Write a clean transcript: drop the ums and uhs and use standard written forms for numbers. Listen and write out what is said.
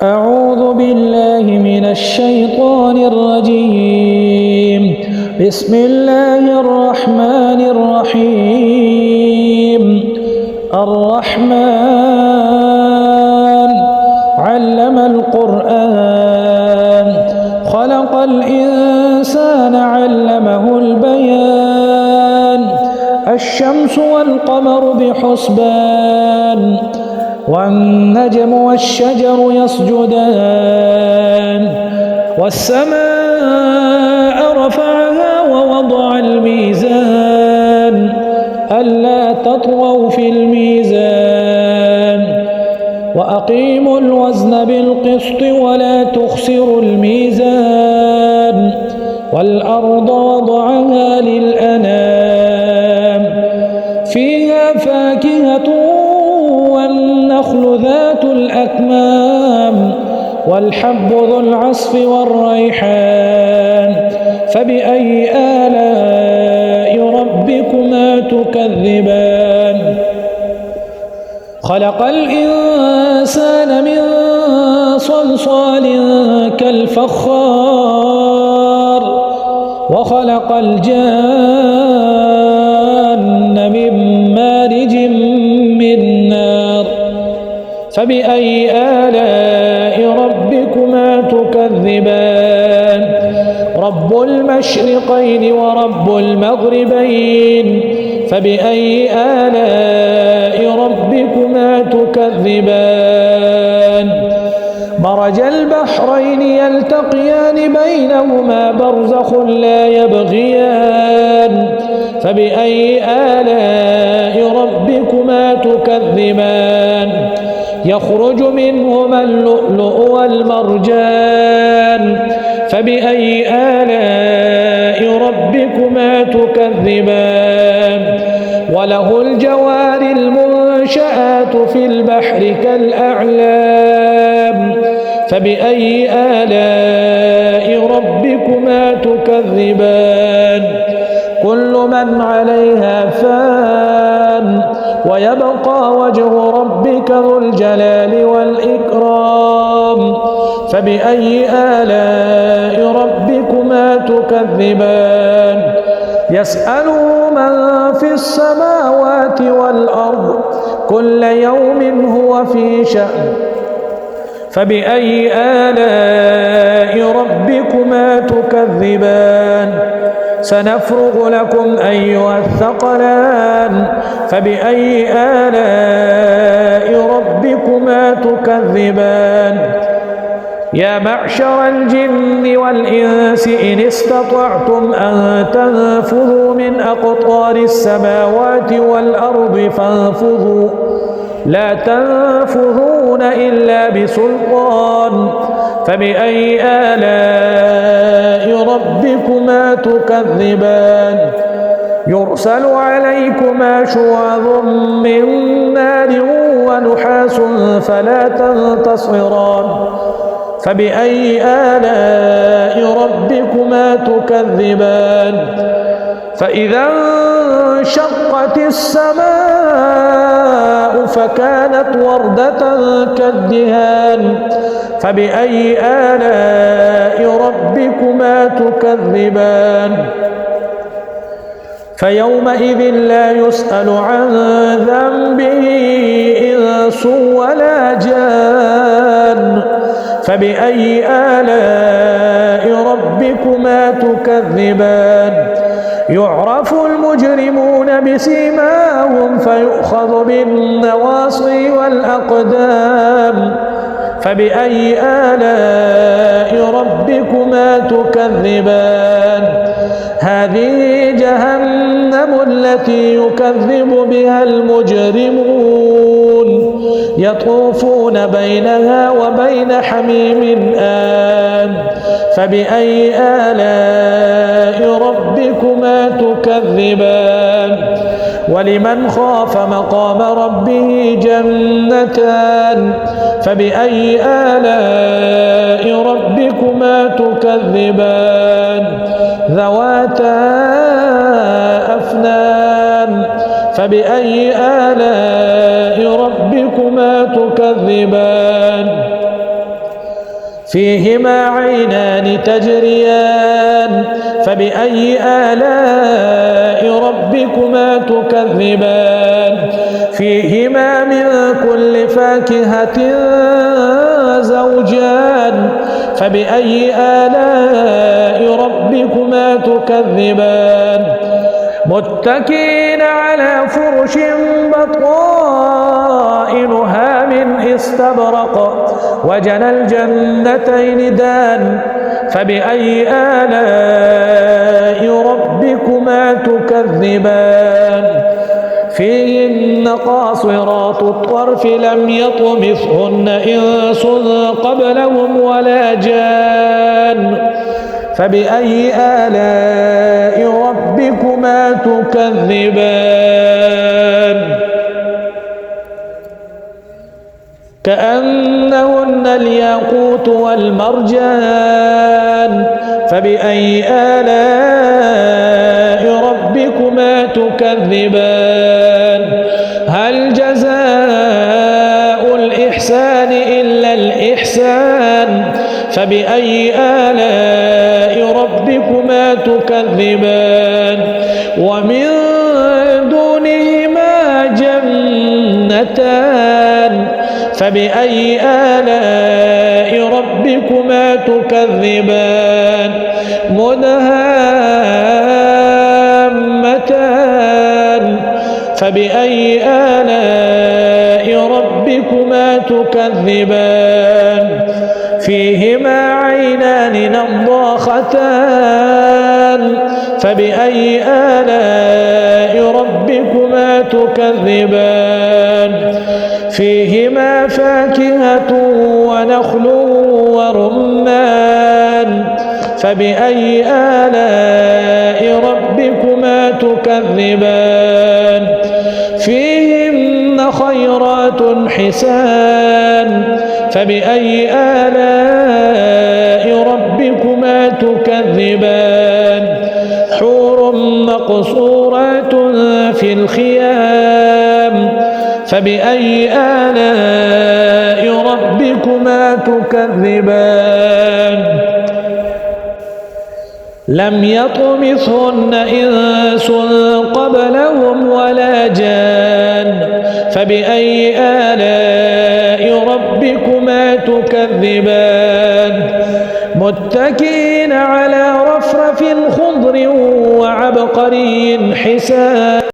أعوذ بالله من الشيطان الرجيم. بسم الله الرحمن الرحيم. الرحمن علم القرآن، خلق الإنسان علمه البيان. الشمس والقمر بحسبان، والنجم والشجر يسجدان. والسماء رفعها ووضع الميزان ألا تطغوا في الميزان، وأقيموا الوزن بالقسط ولا تخسروا الميزان. والأرض وضعها للأنام، فيها فاكهة والنخل ذات الأكمام، والحب ذو العصف والريحان. فبأي آلاء ربكما تكذبان؟ خلق الإنسان من صلصال كالفخار، وخلق الجان من مارج من نار. فبأي آلاء ربكما تكذبان؟ رب المشرقين ورب المغربين، فبأي آلاء ربكما تكذبان؟ مرج البحرين يلتقيان بينهما برزخ لا يبغيان. فبأي آلاء ربكما تكذبان؟ يخرج منهما اللؤلؤ والمرجان. فبأي آلاء ربكما تكذبان؟ وله الجوار المنشآت في البحر كالأعلام. فبأي آلاء ربكما تكذبان؟ كل من عليها فان، ويبقى وجه ربك ذو الجلال والإكرام. فبأي آلاء ربكما تكذبان؟ يسأله من في السماوات والأرض، كل يوم هو في شأن. فبأي آلاء ربكما تكذبان؟ سنفرغ لكم أيها الثقلان. فبأي آلاء ربكما تكذبان؟ يا معشر الجن والإنس إن استطعتم أن تنفذوا من أقطار السماوات والأرض فانفذوا، لا تنفذون إلا بسلطان. فبأي آلاء ربكما تكذبان؟ يرسل عليكما شواظ من نار ونحاس فلا تنتصران. فبأي آلاء ربكما تكذبان؟ فإذا انشقت السماء فكانت وردة كالدهان. فبأي آلاء ربكما تكذبان؟ فيومئذ لا يسأل عن ذنبه إنس ولا جان. فبأي آلاء ربكما تكذبان؟ يعرف المجرمون بسيماهم فيؤخذ بالنواصي والأقدام. فبأي آلاء ربكما تكذبان؟ هذه جهنم التي يكذب بها المجرمون، يطوفون بينها وبين حميم آن. فبأي آلاء ربكما تكذبان؟ ولمن خاف مقام ربه جنتان. فبأي آلاء ربكما تكذبان؟ ذواتا أفنان. فبأي آلاء ربكما تكذبان؟ فيهما عينان تجريان فبأي آلاء ربكما تكذبان فيهما من كل فاكهة زوجان فبأي آلاء ربكما تكذبان متكئين على فرش بطائنها من استبرق وجنى الجنتين دان فبأي آلاء ربكما تكذبان فيهن قاصرات الطرف لم يطمثهن إنس قبلهم ولا جان فبأي آلاء ربكما تكذبان كأنهن الياقوت والمرجان فبأي آلاء ربكما تكذبان هل جزاء الإحسان إلا الإحسان فبأي آلاء ربكما تكذبان ومن دونهما جنتان فبأي آلاء ربكما تكذبان مدهامتان فبأي آلاء ربكما تكذبان فيهما عينان نضاختان فبأي آلاء ربكما تكذبان فيهما فاكهة ونخل ورمان فبأي آلاء ربكما تكذبان فيهن خيرات حسان فبأي آلاء ربكما تكذبان حور مقصورات في الخيام فبأي آلاء ربكما تكذبان لم يطمثهن إنس قبلهم ولا جان فبأي آلاء ربكما تكذبان متكئين على رفرف خضر وعبقري حسان